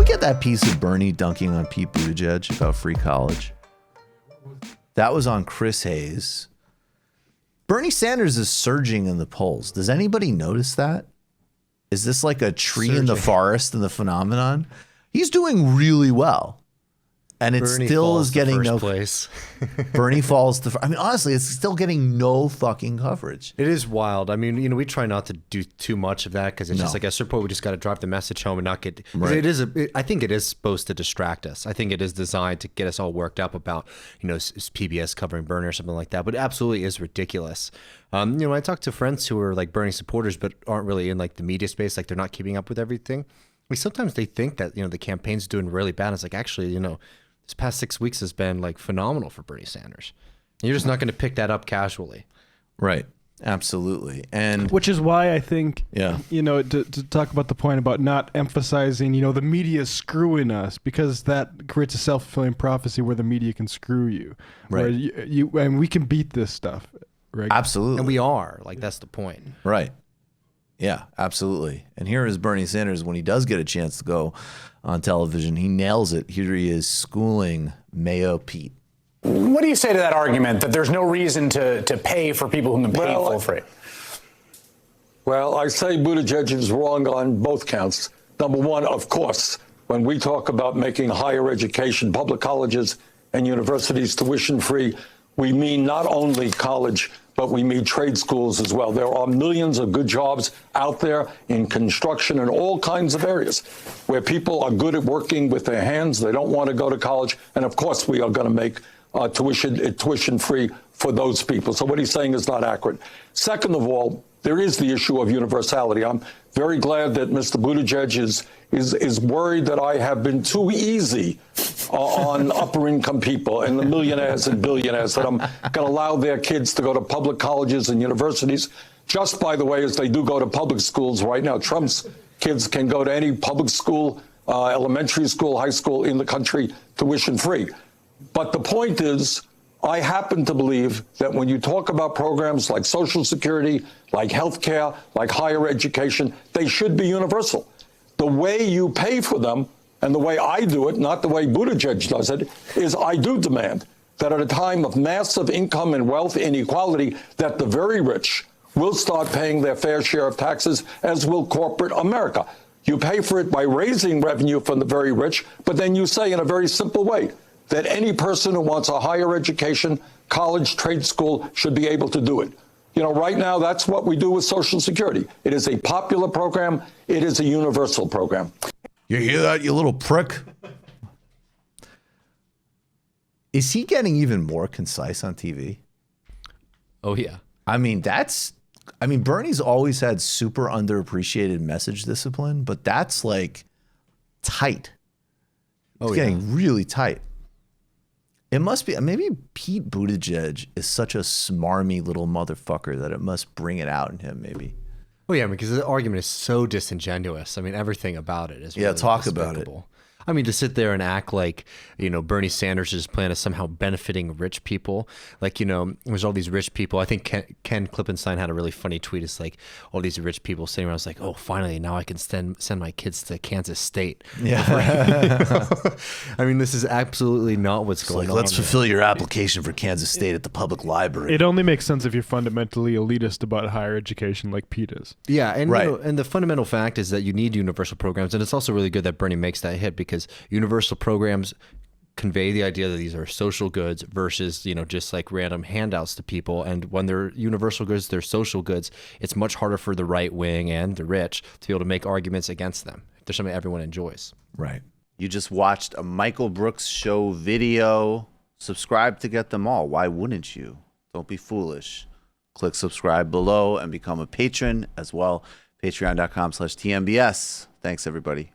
we get that piece of Bernie dunking on Pete Buttigieg about free college? That was on Chris Hayes. Bernie Sanders is surging in the polls. Does anybody notice that? Is this like a tree in the forest in the phenomenon? He's doing really well. And it still is getting no place. Bernie falls to. I mean, honestly, it's still getting no fucking coverage. It is wild. I mean, we try not to do too much of that because it's just like at a certain point we just got to drive the message home and not get. Right. I think it is supposed to distract us. I think it is designed to get us all worked up about is PBS covering Bernie or something like that. But it absolutely is ridiculous. When I talk to friends who are like Bernie supporters but aren't really in like the media space, like they're not keeping up with everything. Sometimes they think that the campaign's doing really bad. It's like actually this past 6 weeks has been like phenomenal for Bernie Sanders. You're just not going to pick that up casually. Right. Absolutely. And which is why I think, to talk about the point about not emphasizing, the media screwing us, because that creates a self-fulfilling prophecy where the media can screw you. Right. And we can beat this stuff. Right. Absolutely. And we are. Like, that's the point. Right. Yeah, absolutely. And here is Bernie Sanders when he does get a chance to go on television. He nails it. Here he is schooling Mayo Pete. What do you say to that argument that there's no reason to pay for people who can pay full free? Well, I say Buttigieg is wrong on both counts. Number one, of course, when we talk about making higher education, public colleges and universities tuition free, we mean not only college, but we mean trade schools as well. There are millions of good jobs out there in construction and all kinds of areas where people are good at working with their hands. They don't want to go to college. And of course, we are going to make tuition free for those people. So what he's saying is not accurate. Second of all, there is the issue of universality. I'm very glad that Mr. Buttigieg is worried that I have been too easy on upper income people and the millionaires and billionaires, that I'm going to allow their kids to go to public colleges and universities. Just by the way, as they do go to public schools right now, Trump's kids can go to any public school, elementary school, high school in the country, tuition free. But the point is, I happen to believe that when you talk about programs like Social Security, like health care, like higher education, they should be universal. The way you pay for them, and the way I do it, not the way Buttigieg does it, is I do demand that at a time of massive income and wealth inequality, that the very rich will start paying their fair share of taxes, as will corporate America. You pay for it by raising revenue from the very rich, but then you say in a very simple way that any person who wants a higher education, college, trade school should be able to do it. Right now, that's what we do with Social Security. It is a popular program. It is a universal program. You hear that, you little prick? Is he getting even more concise on TV? Oh, yeah. I mean, Bernie's always had super underappreciated message discipline, but that's like tight. It's getting really tight. It must be, maybe Pete Buttigieg is such a smarmy little motherfucker that it must bring it out in him, maybe. Oh, yeah, because the argument is so disingenuous. I mean, everything about it is really talk about it. I mean, to sit there and act like, Bernie Sanders' plan is somehow benefiting rich people. Like, there's all these rich people. I think Ken Klippenstein had a really funny tweet. It's like all these rich people sitting around. It's like, oh, finally, now I can send my kids to Kansas State. Yeah. I mean, this is absolutely not what's going on. Let's fulfill your application for Kansas State at the public library. It only makes sense if you're fundamentally elitist about higher education like Pete is. Yeah, and and the fundamental fact is that you need universal programs. And it's also really good that Bernie makes that hit, because universal programs convey the idea that these are social goods versus, just like random handouts to people. And when they're universal goods, they're social goods, it's much harder for the right wing and the rich to be able to make arguments against them. If there's something everyone enjoys. Right. You just watched a Michael Brooks show video. Subscribe to get them all. Why wouldn't you? Don't be foolish. Click subscribe below and become a patron as well. Patreon.com/TMBS. Thanks, everybody.